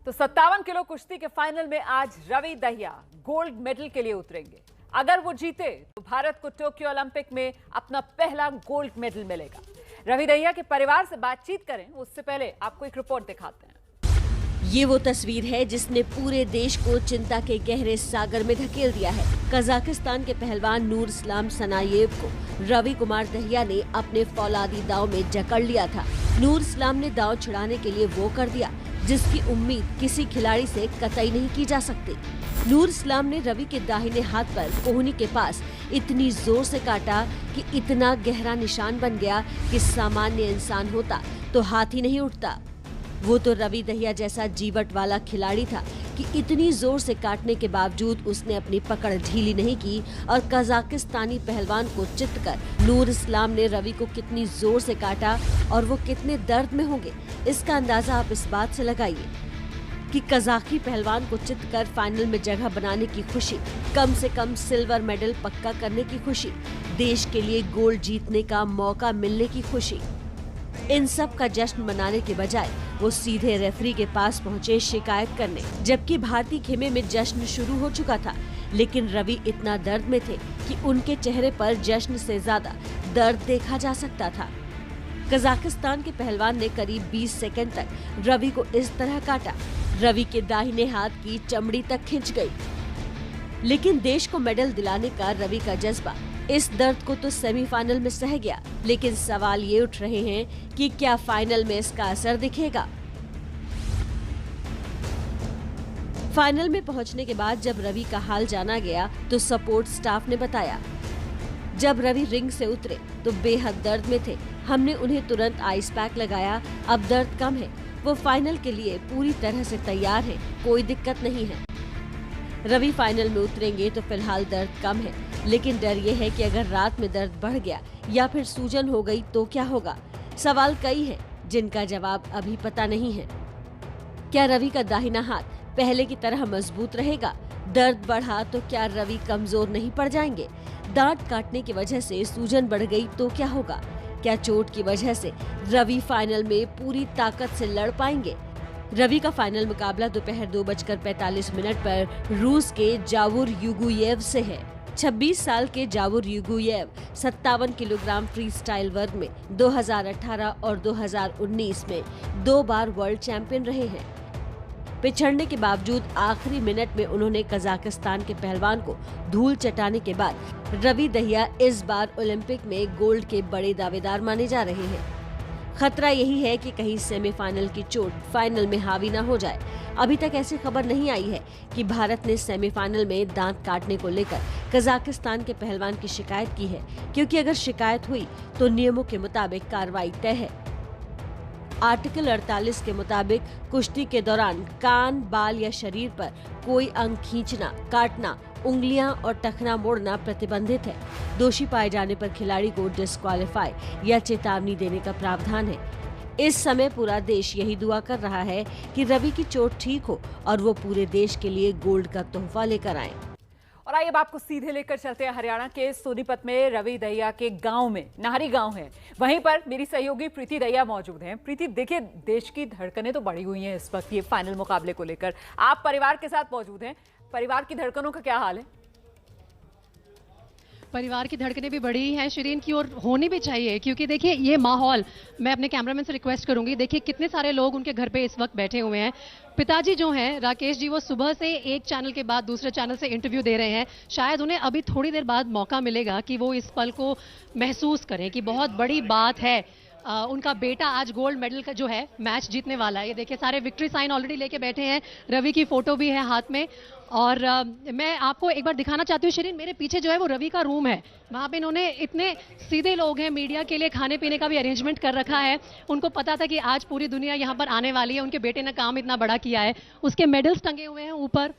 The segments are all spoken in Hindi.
तो 57 किलो कुश्ती के फाइनल में आज रवि दहिया गोल्ड मेडल के लिए उतरेंगे। अगर वो जीते तो भारत को टोक्यो ओलंपिक में अपना पहला गोल्ड मेडल मिलेगा। रवि दहिया के परिवार से बातचीत करें उससे पहले आपको एक रिपोर्ट दिखाते हैं। ये वो तस्वीर है जिसने पूरे देश को चिंता के गहरे सागर में धकेल दिया है। कजाकिस्तान के पहलवान नूर इस्लाम सनायेव को रवि कुमार दहिया ने अपने फौलादी दांव में जकड़ लिया था। नूर इस्लाम ने दांव छिड़ाने के लिए वो कर दिया जिसकी उम्मीद किसी खिलाड़ी से कतई नहीं की जा सकती। नूर इस्लाम ने रवि के दाहिने हाथ पर कोहनी के पास इतनी जोर से काटा कि इतना गहरा निशान बन गया कि सामान्य इंसान होता तो हाथ ही नहीं उठता। वो तो रवि दहिया जैसा जीवट वाला खिलाड़ी था कि इतनी जोर से काटने के बावजूद उसने अपनी पकड़ ढीली नहीं की और कजाकिस्तानी पहलवान को चित कर नूर इस्लाम ने रवि को कितनी जोर से काटा और वो कितने दर्द में होंगे, इसका अंदाजा आप इस बात से लगाइए कि कजाकी पहलवान को चित कर फाइनल में जगह बनाने की खुशी, कम से कम सिल्वर मेडल पक्का करने की खुशी, देश के लिए गोल्ड जीतने का मौका मिलने की खुशी, इन सब का जश्न मनाने के बजाय वो सीधे रेफरी के पास पहुंचे शिकायत करने। जबकि भारतीय खेमे में जश्न शुरू हो चुका था, लेकिन रवि इतना दर्द में थे कि उनके चेहरे पर जश्न से ज्यादा दर्द देखा जा सकता था। कजाकिस्तान के पहलवान ने करीब 20 सेकंड तक रवि को इस तरह काटा, रवि के दाहिने हाथ की चमड़ी तक खिंच गई। लेकिन देश को मेडल दिलाने का रवि का जज्बा इस दर्द को तो सेमीफाइनल में सह गया, लेकिन सवाल ये उठ रहे हैं कि क्या फाइनल में इसका असर दिखेगा। फाइनल में पहुंचने के बाद जब रवि का हाल जाना गया तो सपोर्ट स्टाफ ने बताया, जब रवि रिंग से उतरे तो बेहद दर्द में थे। हमने उन्हें तुरंत आइस पैक लगाया, अब दर्द कम है, वो फाइनल के लिए पूरी तरह से तैयार है, कोई दिक्कत नहीं है। रवि फाइनल में उतरेंगे तो फिलहाल दर्द कम है, लेकिन डर ये है कि अगर रात में दर्द बढ़ गया या फिर सूजन हो गई तो क्या होगा। सवाल कई हैं जिनका जवाब अभी पता नहीं है। क्या रवि का दाहिना हाथ पहले की तरह मजबूत रहेगा? दर्द बढ़ा तो क्या रवि कमजोर नहीं पड़ जाएंगे? दांत काटने की वजह से सूजन बढ़ गई तो क्या होगा? क्या चोट की वजह से रवि फाइनल में पूरी ताकत से लड़ पाएंगे? रवि का फाइनल मुकाबला दोपहर 2:45 पर रूस के जावुर युगुयेव से है। 26 साल के जावुर युगुयेव 57 किलोग्राम फ्री स्टाइल वर्ग में 2018 और 2019 में 2 बार वर्ल्ड चैंपियन रहे हैं। पिछड़ने के बावजूद आखिरी मिनट में उन्होंने कजाकिस्तान के पहलवान को धूल चटाने के बाद रवि दहिया इस बार ओलंपिक में गोल्ड के बड़े दावेदार माने जा रहे हैं। खतरा यही है कि कहीं सेमीफाइनल की चोट फाइनल में हावी न हो जाए। अभी तक ऐसी खबर नहीं आई है कि भारत ने सेमीफाइनल में दांत काटने को लेकर कजाकिस्तान के पहलवान की शिकायत की है, क्योंकि अगर शिकायत हुई तो नियमों के मुताबिक कार्रवाई तय है। आर्टिकल 48 के मुताबिक कुश्ती के दौरान कान, बाल या शरीर पर कोई अंग खींचना, काटना, उंगलियां और टखना मोड़ना प्रतिबंधित है। दोषी पाए जाने पर खिलाड़ी को डिस्क्वालीफाई या चेतावनी देने का प्रावधान है। इस समय पूरा देश यही दुआ कर रहा है कि रवि की चोट ठीक हो और वो पूरे देश के लिए गोल्ड का तोहफा लेकर आए। और आइए अब आपको सीधे लेकर चलते हैं हरियाणा के सोनीपत में। रवि दहिया के गांव में नाहरी गांव है, वहीं पर मेरी सहयोगी प्रीति दहिया मौजूद हैं। प्रीति, देखिए देश की धड़कनें तो बढ़ी हुई हैं इस वक्त ये फाइनल मुकाबले को लेकर। आप परिवार के साथ मौजूद हैं, परिवार की धड़कनों का क्या हाल है? परिवार की धड़कनें भी बढ़ी हैं शिरीन की, और होनी भी चाहिए, क्योंकि देखिए ये माहौल, मैं अपने कैमरामैन से रिक्वेस्ट करूंगी, देखिए कितने सारे लोग उनके घर पे इस वक्त बैठे हुए हैं। पिताजी जो हैं राकेश जी, वो सुबह से एक चैनल के बाद दूसरे चैनल से इंटरव्यू दे रहे हैं। शायद उन्हें अभी थोड़ी देर बाद मौका मिलेगा कि वो इस पल को महसूस करें कि बहुत बड़ी बात है। उनका बेटा आज गोल्ड मेडल का जो है मैच जीतने वाला है। ये देखिए सारे विक्ट्री साइन ऑलरेडी लेके बैठे हैं, रवि की फोटो भी है हाथ में। और मैं आपको एक बार दिखाना चाहती हूँ शिरीन, मेरे पीछे जो है वो रवि का रूम है। वहाँ पे इन्होंने, इतने सीधे लोग हैं, मीडिया के लिए खाने पीने का भी अरेंजमेंट कर रखा है। उनको पता था कि आज पूरी दुनिया यहाँ पर आने वाली है, उनके बेटे ने काम इतना बड़ा किया है। उसके मेडल्स टंगे हुए हैं ऊपर।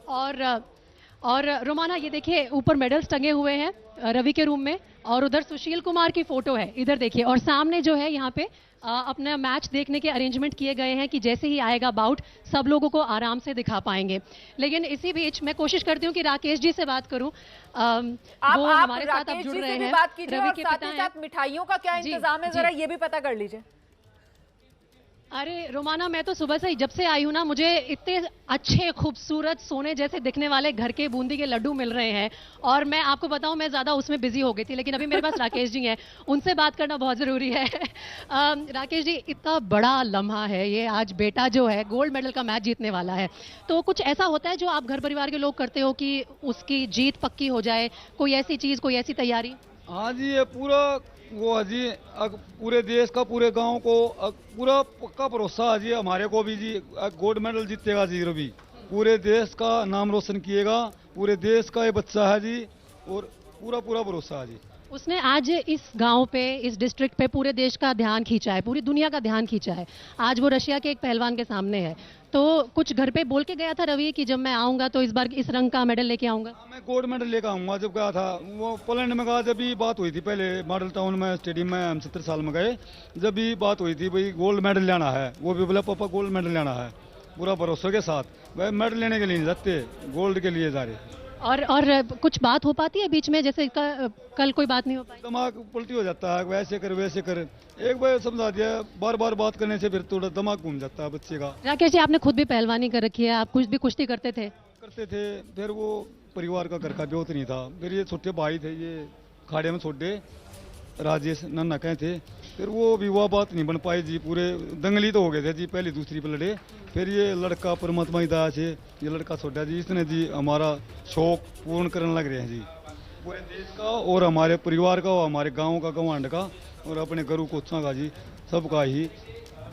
और रोमाना, ये देखिए ऊपर मेडल्स टंगे हुए हैं रवि के रूम में। और उधर सुशील कुमार की फोटो है, इधर देखिए। और सामने जो है यहाँ पे अपना मैच देखने के अरेंजमेंट किए गए हैं कि जैसे ही आएगा बाउट सब लोगों को आराम से दिखा पाएंगे। लेकिन इसी बीच मैं कोशिश करती हूँ कि राकेश जी से बात करूँ। वो हमारे साथ अब जुड़ रहे हैं। रवि के पिता हैं। मिठाइयों का क्या इंतजाम है, जरा ये भी पता कर लीजिए। अरे रोमाना, मैं तो सुबह से ही जब से आई हूँ ना, मुझे इतने अच्छे खूबसूरत सोने जैसे दिखने वाले घर के बूंदी के लड्डू मिल रहे हैं। और मैं आपको बताऊं, मैं ज़्यादा उसमें बिजी हो गई थी, लेकिन अभी मेरे पास राकेश जी हैं, उनसे बात करना बहुत ज़रूरी है। राकेश जी, इतना बड़ा लम्हा है ये, आज बेटा जो है गोल्ड मेडल का मैच जीतने वाला है, तो कुछ ऐसा होता है जो आप घर परिवार के लोग करते हो कि उसकी जीत पक्की हो जाए? कोई ऐसी चीज़, कोई ऐसी तैयारी? हाँ जी, ये पूरा वो है जी, पूरे देश का, पूरे गांव को पूरा पक्का भरोसा है जी हमारे को भी जी, गोल्ड मेडल जीतेगा जी रवि, पूरे देश का नाम रोशन किएगा, पूरे देश का ये बच्चा है जी, और पूरा पूरा भरोसा है जी। उसने आज इस गांव पे, इस डिस्ट्रिक्ट पे पूरे देश का ध्यान खींचा है, पूरी दुनिया का ध्यान खींचा है। आज वो रशिया के एक पहलवान के सामने है, तो कुछ घर पे बोल के गया था रवि कि जब मैं आऊंगा तो इस बार इस रंग का मेडल लेके आऊंगा? मैं गोल्ड मेडल लेकर आऊंगा। जब गया था वो पोलैंड में गया, जब भी बात हुई थी पहले मॉडल टाउन में स्टेडियम में, हम 70 साल में गए, जब भी बात हुई थी भाई गोल्ड मेडल लेना है, वो भी बोला पापा गोल्ड मेडल लेना है, पूरा भरोसे के साथ। भाई मेडल लेने के लिए नहीं जाते, गोल्ड के लिए जा रहे। और कुछ बात हो पाती है बीच में, जैसे कल कोई बात नहीं हो पाई? दिमाग पलटी हो जाता है, वैसे कर वैसे कर, एक बार समझा दिया, बार बार बात करने से फिर थोड़ा दिमाग घूम जाता है बच्चे का। राकेश जी, आपने खुद भी पहलवानी कर रखी है, आप कुछ भी कुश्ती करते थे? करते थे, फिर वो परिवार का घर का ब्योत नहीं था, फिर ये छोटे भाई थे, ये खाड़े में छोटे राजेश नन्ना कहे थे, फिर वो विवाह बात नहीं बन पाई जी, पूरे दंगली तो हो गए थे जी, पहली दूसरी पे लड़े, फिर ये लड़का परमात्मा की दया से ये लड़का छोटा जी, इसने जी हमारा शौक पूर्ण करने लग रहे हैं जी, पूरे देश का और हमारे परिवार का और हमारे गाँव का, गवांड का और अपने गुरु कोचा का जी, सबका ही,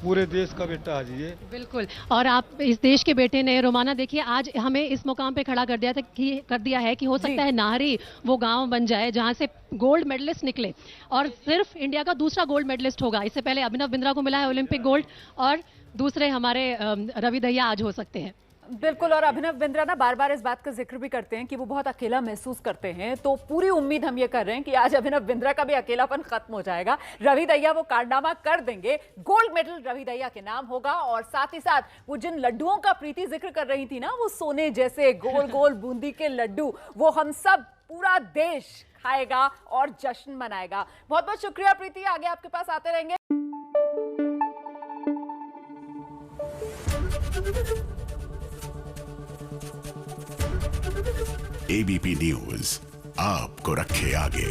पूरे देश का बेटा है जी ये। बिल्कुल, और आप इस देश के बेटे ने। रोमाना, देखिए आज हमें इस मुकाम पे खड़ा कर दिया है कि हो सकता है नाहरी वो गांव बन जाए जहां से गोल्ड मेडलिस्ट निकले, और सिर्फ इंडिया का दूसरा गोल्ड मेडलिस्ट होगा। इससे पहले अभिनव बिंद्रा को मिला है ओलंपिक गोल्ड, और दूसरे हमारे रवि दहिया आज हो सकते हैं। बिल्कुल, और अभिनव बिंद्रा ना बार बार इस बात का जिक्र भी करते हैं कि वो बहुत अकेला महसूस करते हैं, तो पूरी उम्मीद हम ये कर रहे हैं कि आज अभिनव बिंद्रा का भी अकेलापन खत्म हो जाएगा। रवि दहिया वो कारनामा कर देंगे, गोल्ड मेडल रवि दहिया के नाम होगा। और साथ ही साथ वो जिन लड्डुओं का प्रीति जिक्र कर रही थी ना, वो सोने जैसे गोल गोल बूंदी के लड्डू, वो हम सब, पूरा देश खाएगा और जश्न मनाएगा। बहुत बहुत शुक्रिया प्रीति, आगे आपके पास आते रहेंगे। एबीपी न्यूज आपको रखे आगे।